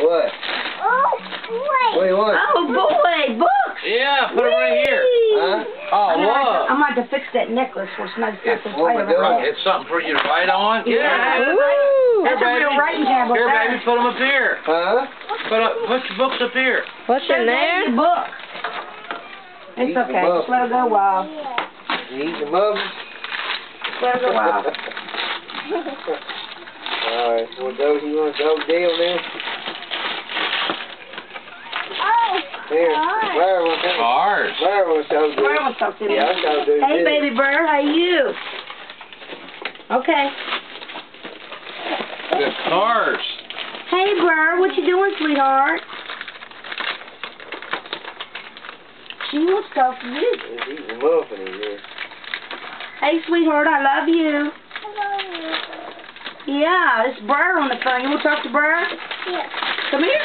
What? Oh, boy. What do you want? Oh, boy, books. Yeah, put them right here. Huh? Oh, look. I'm going to fix that necklace for somebody to It's what we're doing. It's something for you to write on? Yeah. Here, That's a real baby. writing tablet. Here, baby, put them up here. Huh? Put your books up here. What's in there? Your book. It's Eat the okay. book. Just let it go wild. You eat the muffins? Just let it go wild. Alright, you want to go deal then? Oh, Here, Blair wants to Cars. Blair wants to do. Where wants to talk to me? Yeah, I gotta do Hey, this. baby bird, how you? Okay. The cars. Hey, bird, what you doing, sweetheart? She wants to talk to you. He's eating a muffin in here. Hey, sweetheart, I love you. Yeah, it's Burr on the phone. You want to talk to Burr? Yes. Come here.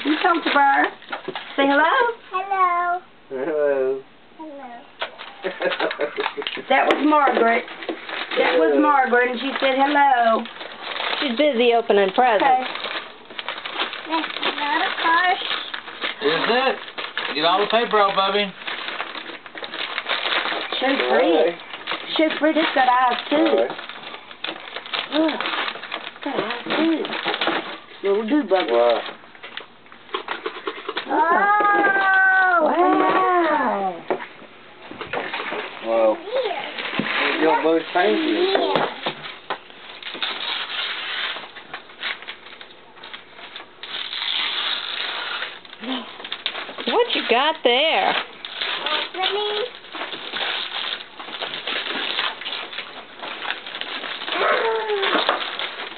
You talk to Burr. Say hello. Hello. Hello. Hello. That was Margaret. That was Margaret, and she said hello. She's busy opening presents. Okay. That's not a car. Is it? Get all the paper out, Bubby. Show Fred. Show Fred it's got eyes, too. Alright. Look. It's got eyes, too. Little dude buggy. Wow. Oh. Wow. Wow. Here. You got both paintings. Yeah. What you got there? Opening.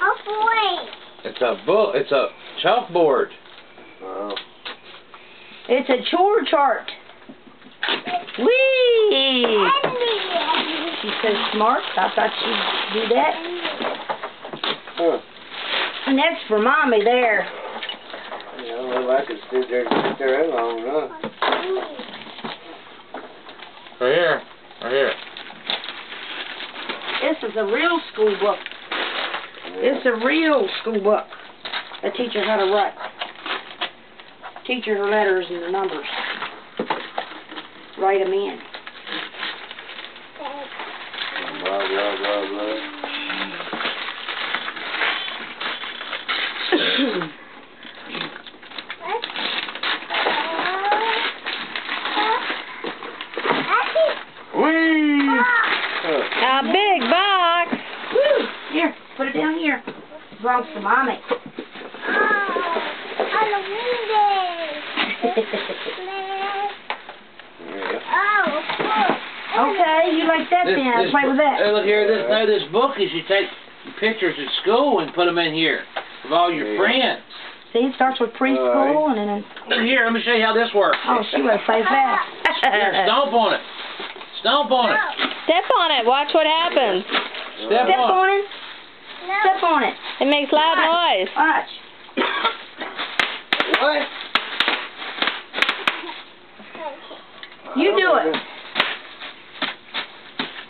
Oh, boy. It's a book. It's a chalkboard. Wow. It's a chore chart. Whee! She's so smart. I thought she'd do that. Huh. And that's for Mommy there. I don't know if I could sit there that long, huh? Right here. Right here. This is a real school book. It's a real school book. That teach her how to write. Teach her her letters and the numbers. Write them in. Blah, blah, blah, blah. Whee! A big box. Woo! Here, put it down here. Belongs to Mommy. Okay, you like that then? I'll play with that. Hey, look here. This book is you take pictures at school and put them in here of all your friends. See, it starts with preschool and then... Here, let me show you how this works. Oh, she would play fast. Here, stomp on it. Stomp on it. Step on it. Watch what happens. Step Step on it. on it. Step on it. It makes loud noise. Watch. What? You do it.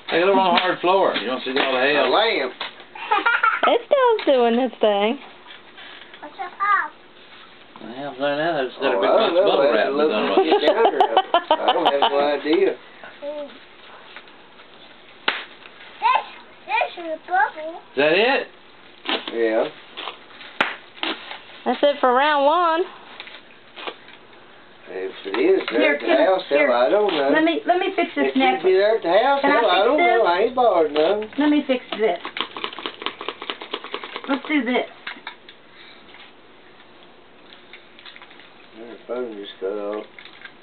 Take it over on the hard floor. You don't see all the A hail. lamp. It's still doing its thing. What's your house? Well, now it's got a Oh, big I box don't know. bubble wrap. That's a little Done get down there. I don't have no idea. This is a bubble. Is that it? Yeah. That's it for round one. If it is there Here, at the Kim, house, here. hell, I don't know. Let me fix this It should necklace. be there at the house, Can I hell, I fix don't this? know. I ain't bothered none. Let me fix this. Let's do this. The phone just cut off.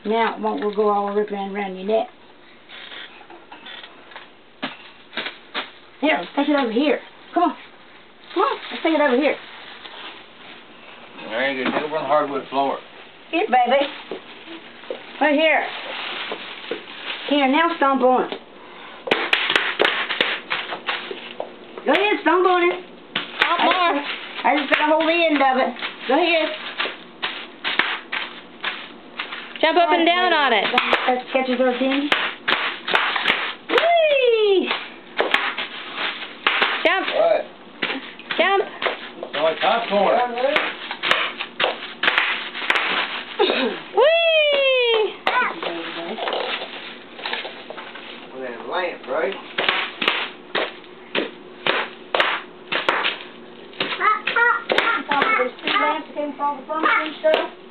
Now it won't go all ripping around your neck. Here, let's take it over here. Come on. Come on, let's take it over here. There you go. Take it over on the hardwood floor. Here, baby. Right here. Here, now stomp on it. Go ahead, stomp on it. Not more. I just gotta hold the end of it. Go ahead. Jump up and down on it. That catches our attention. Whee! Jump. What? Jump. It's like popcorn. Down there? lamp, right? Hot, hot, hot, These two lamps came from all the furniture and stuff.